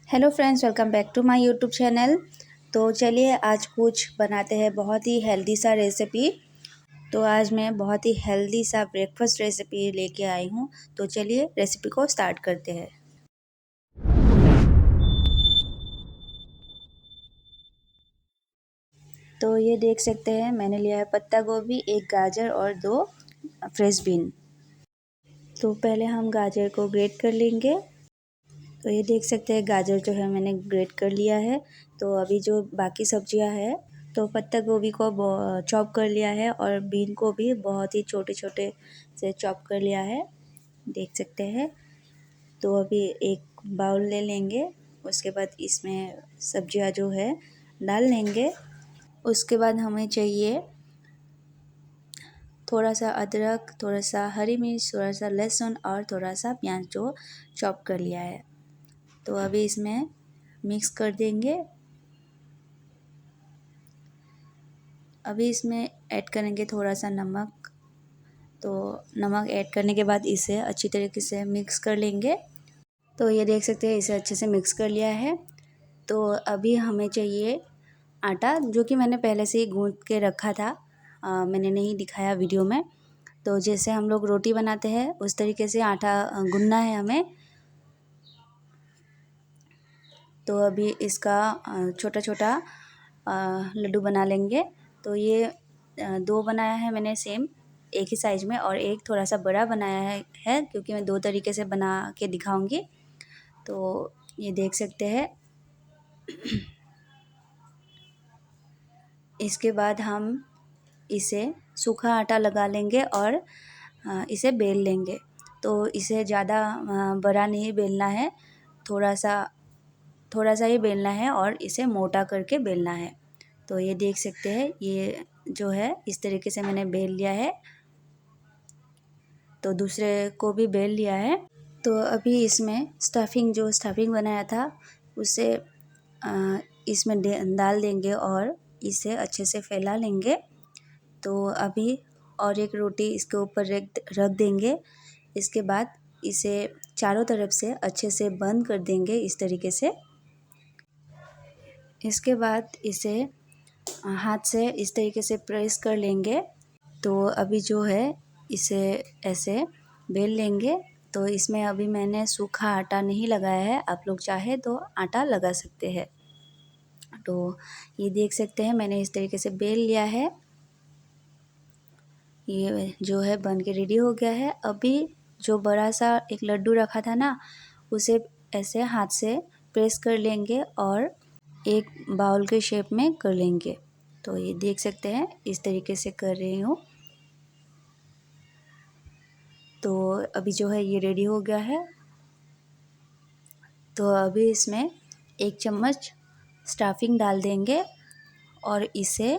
Hello friends, welcome back to my YouTube channel. तो चलिए आज कुछ बनाते हैं बहुत ही हेल्दी सा रेसिपी। तो आज मैं बहुत ही हेल्दी सा ब्रेकफास्ट रेसिपी लेके आई हूँ। तो चलिए रेसिपी को स्टार्ट करते हैं। तो ये देख सकते हैं मैंने लिया है पत्ता गोभी, एक गाजर और 2 फ्रेश बीन। तो पहले हम गाजर को ग्रेट कर लेंगे। तो ये देख सकते हैं गाजर जो है मैंने ग्रेट कर लिया है। तो अभी जो बाकी सब्जियां है, तो पत्ता गोभी को चॉप कर लिया है और बीन को भी बहुत ही छोटे छोटे से चॉप कर लिया है, देख सकते हैं। तो अभी एक बाउल ले लेंगे, उसके बाद इसमें सब्जियां जो है डाल लेंगे। उसके बाद हमें चाहिए थोड़ा सा अदरक, थोड़ा सा हरी मिर्च, थोड़ा सा लहसुन और थोड़ा सा प्याज जो चॉप कर लिया है। तो अभी इसमें मिक्स कर देंगे। अभी इसमें ऐड करेंगे थोड़ा सा नमक। तो नमक ऐड करने के बाद इसे अच्छी तरीके से मिक्स कर लेंगे। तो ये देख सकते हैं इसे अच्छे से मिक्स कर लिया है। तो अभी हमें चाहिए आटा, जो कि मैंने पहले से ही गूँथ के रखा था। मैंने नहीं दिखाया वीडियो में। तो जैसे हम लोग रोटी बनाते हैं उस तरीके से आटा गूँथना है हमें। तो अभी इसका छोटा छोटा लड्डू बना लेंगे। तो ये 2 बनाया है मैंने सेम एक ही साइज़ में, और एक थोड़ा सा बड़ा बनाया है क्योंकि मैं 2 तरीके से बना के दिखाऊंगी। तो ये देख सकते हैं। इसके बाद हम इसे सूखा आटा लगा लेंगे और इसे बेल लेंगे। तो इसे ज़्यादा बड़ा नहीं बेलना है, थोड़ा सा ही बेलना है और इसे मोटा करके बेलना है। तो ये देख सकते हैं, ये जो है इस तरीके से मैंने बेल लिया है। तो दूसरे को भी बेल लिया है। तो अभी इसमें स्टफिंग बनाया था उसे इसमें डाल देंगे और इसे अच्छे से फैला लेंगे। तो अभी और एक रोटी इसके ऊपर रख देंगे। इसके बाद इसे चारों तरफ से अच्छे से बंद कर देंगे इस तरीके से। इसके बाद इसे हाथ से इस तरीके से प्रेस कर लेंगे। तो अभी जो है इसे ऐसे बेल लेंगे। तो इसमें अभी मैंने सूखा आटा नहीं लगाया है, आप लोग चाहे तो आटा लगा सकते हैं। तो ये देख सकते हैं मैंने इस तरीके से बेल लिया है। ये जो है बन के रेडी हो गया है। अभी जो बड़ा सा एक लड्डू रखा था ना, उसे ऐसे हाथ से प्रेस कर लेंगे और एक बाउल के शेप में कर लेंगे। तो ये देख सकते हैं इस तरीके से कर रही हूँ। तो अभी जो है ये रेडी हो गया है। तो अभी इसमें 1 चम्मच स्टफिंग डाल देंगे और इसे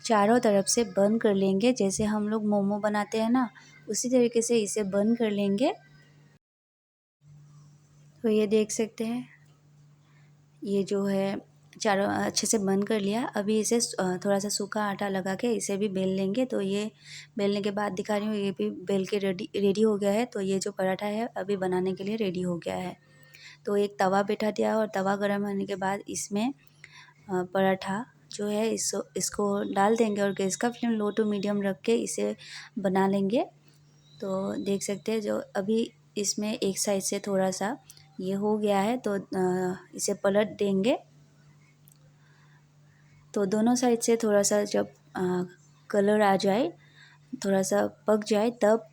चारों तरफ से बंद कर लेंगे। जैसे हम लोग मोमो बनाते हैं ना, उसी तरीके से इसे बंद कर लेंगे। तो ये देख सकते हैं ये जो है चारों अच्छे से बंद कर लिया। अभी इसे थोड़ा सा सूखा आटा लगा के इसे भी बेल लेंगे। तो ये बेलने के बाद दिखा रही हूँ, ये भी बेल के रेडी हो गया है। तो ये जो पराठा है अभी बनाने के लिए रेडी हो गया है। तो एक तवा बैठा दिया और तवा गर्म होने के बाद इसमें पराठा जो है इसको डाल देंगे और गैस का फ्लेम लो टू मीडियम रख के इसे बना लेंगे। तो देख सकते हैं जो अभी इसमें एक साइड से थोड़ा सा ये हो गया है, तो इसे पलट देंगे। तो दोनों साइड से थोड़ा सा जब कलर आ जाए, थोड़ा सा पक जाए, तब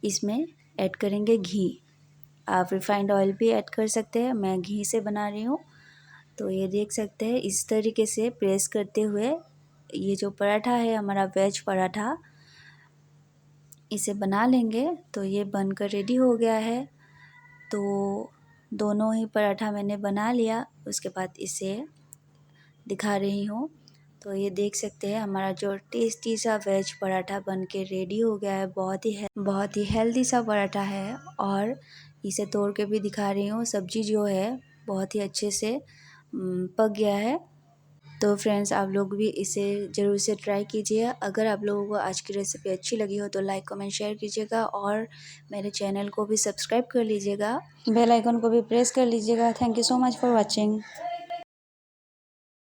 इसमें ऐड करेंगे घी। आप रिफाइंड ऑयल भी ऐड कर सकते हैं, मैं घी से बना रही हूँ। तो ये देख सकते हैं इस तरीके से प्रेस करते हुए ये जो पराठा है हमारा वेज पराठा, इसे बना लेंगे। तो ये बनकर रेडी हो गया है। तो दोनों ही पराठा मैंने बना लिया, उसके बाद इसे दिखा रही हूँ। तो ये देख सकते हैं हमारा जो टेस्टी सा वेज पराठा बन के रेडी हो गया है। बहुत ही हेल्दी सा पराठा है। और इसे तोड़ के भी दिखा रही हूँ, सब्जी जो है बहुत ही अच्छे से पक गया है। तो फ्रेंड्स आप लोग भी इसे ज़रूर से ट्राई कीजिए। अगर आप लोगों को आज की रेसिपी अच्छी लगी हो तो लाइक कमेंट शेयर कीजिएगा और मेरे चैनल को भी सब्सक्राइब कर लीजिएगा, बेल आइकन को भी प्रेस कर लीजिएगा। Thank you so much for watching.